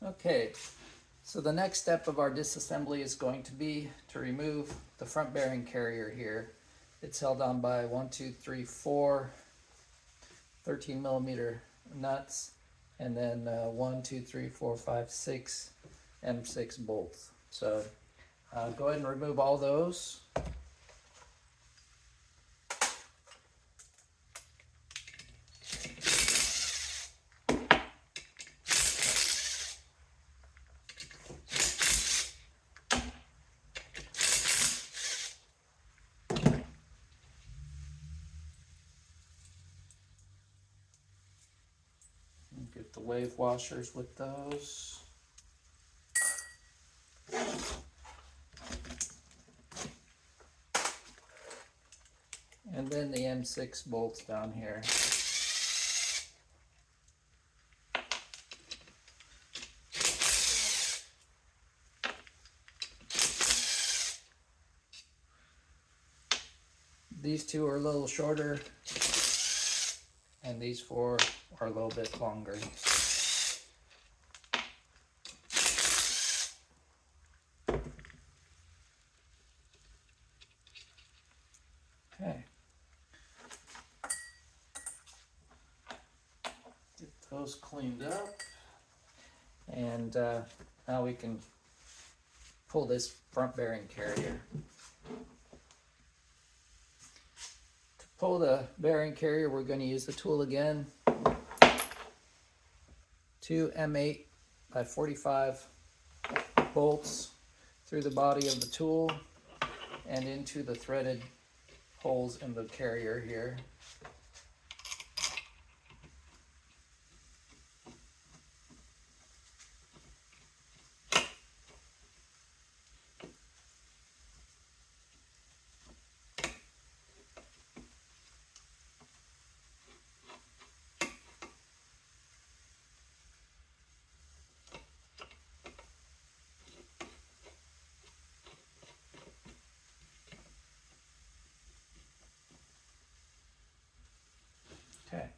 Okay, so the next step of our disassembly is going to be to remove the front bearing carrier here. It's held on by 1, 2, 3, 4 13 millimeter nuts, and then 1, 2, 3, 4, 5, 6 M6 bolts. So go ahead and remove all those. Get the wave washers with those. And then the M6 bolts down here. These two are a little shorter, and these four are a little bit longer. Okay. Get those cleaned up, and now we can pull this front bearing carrier. To pull the bearing carrier, we're going to use the tool again. 2 M8 by 45 bolts through the body of the tool and into the threaded holes in the carrier here. Okay.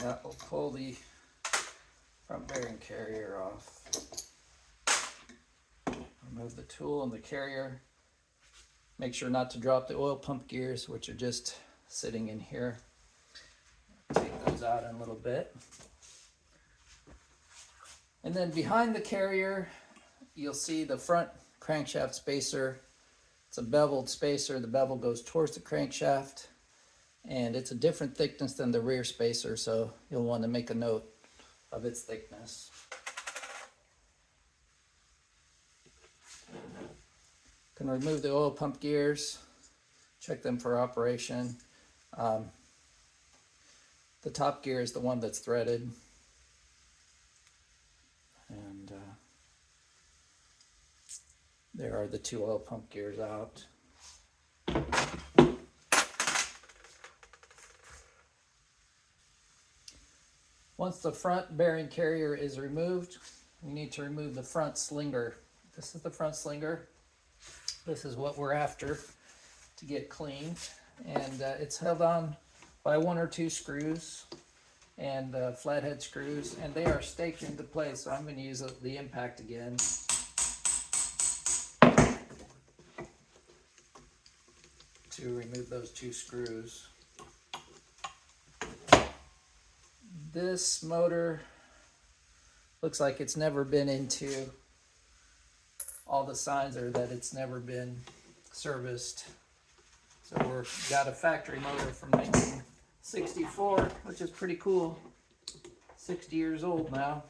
That will pull the front bearing carrier off. Remove the tool and the carrier. Make sure not to drop the oil pump gears, which are just sitting in here. Take those out in a little bit. And then behind the carrier, you'll see the front crankshaft spacer. It's a beveled spacer. The bevel goes towards the crankshaft, and it's a different thickness than the rear spacer, so you'll want to make a note of its thickness. Can remove the oil pump gears, check them for operation. The top gear is the one that's threaded, and there are the 2 oil pump gears out. Once the front bearing carrier is removed, we need to remove the front slinger This is the front slinger. This is what we're after to get clean. And it's held on by 1 or 2 screws and flathead screws, and they are staked into place, so I'm going to use the impact again. To remove those 2 screws. This motor looks like it's never been into, all the signs are that it's never been serviced. So we've got a factory motor from 1964, which is pretty cool. 60 years old now.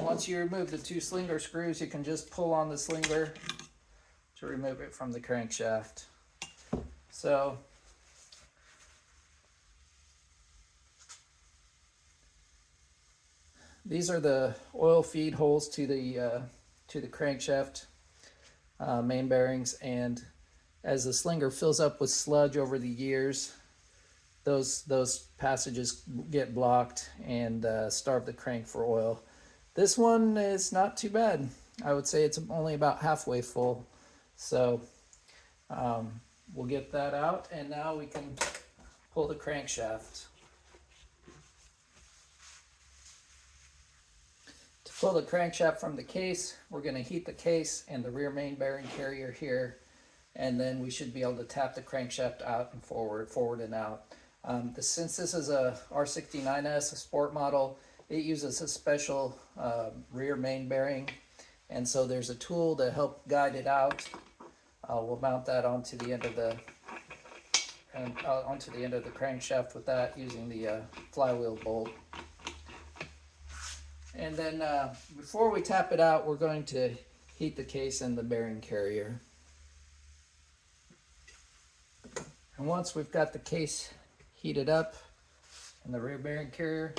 Once you remove the 2 slinger screws, you can just pull on the slinger to remove it from the crankshaft. So these are the oil feed holes to the crankshaft main bearings, and as the slinger fills up with sludge over the years, those passages get blocked and starve the crank for oil. This one is not too bad. I would say it's only about halfway full. So we'll get that out, and now we can pull the crankshaft. To pull the crankshaft from the case, we're going to heat the case and the rear main bearing carrier here, and then we should be able to tap the crankshaft out and forward and out. Since this is a R69S, a sport model, it uses a special rear main bearing, and so there's a tool to help guide it out. We'll mount that onto the end of the crankshaft with that, using the flywheel bolt. And then before we tap it out, we're going to heat the case and the bearing carrier. And once we've got the case heated up and the rear bearing carrier,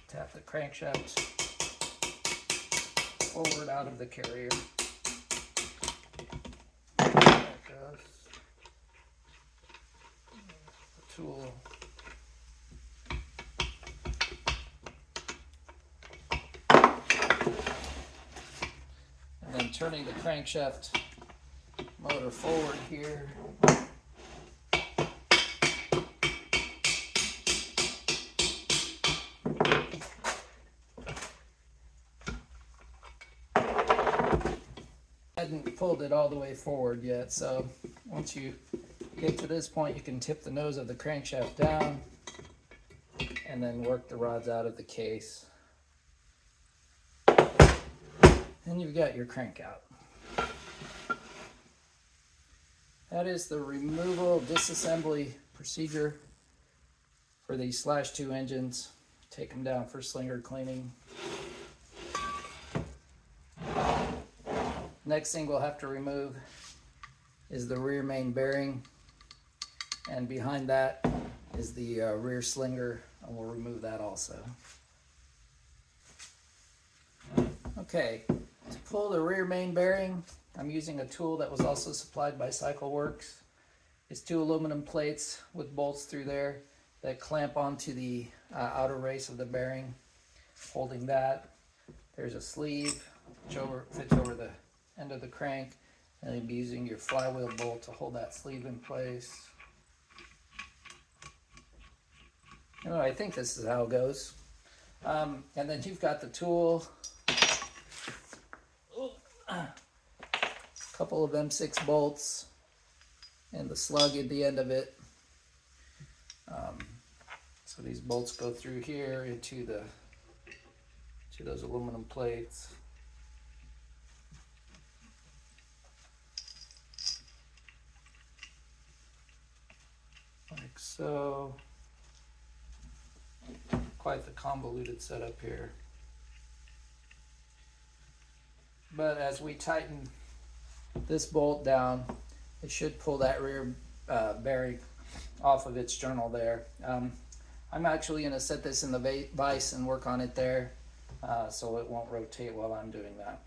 tap the crankshaft forward out of the carrier. There it goes. The tool. And then turning the crankshaft motor forward here. I hadn't pulled it all the way forward yet, so once you get to this point, you can tip the nose of the crankshaft down and then work the rods out of the case. And you've got your crank out. That is the removal disassembly procedure for these /2 engines. Take them down for slinger cleaning. Next thing we'll have to remove is the rear main bearing, and behind that is the rear slinger, and we'll remove that also. Okay, to pull the rear main bearing, I'm using a tool that was also supplied by CycleWorks. It's 2 aluminum plates with bolts through there that clamp onto the outer race of the bearing. Holding that, there's a sleeve which fits over the end of the crank, and you'll be using your flywheel bolt to hold that sleeve in place. Anyway, I think this is how it goes. And then you've got the tool, a couple of M6 bolts, and the slug at the end of it. So these bolts go through here into those aluminum plates. Like so. Quite the convoluted setup here. But as we tighten this bolt down, it should pull that rear bearing off of its journal there. I'm actually going to set this in the vise and work on it there, so it won't rotate while I'm doing that.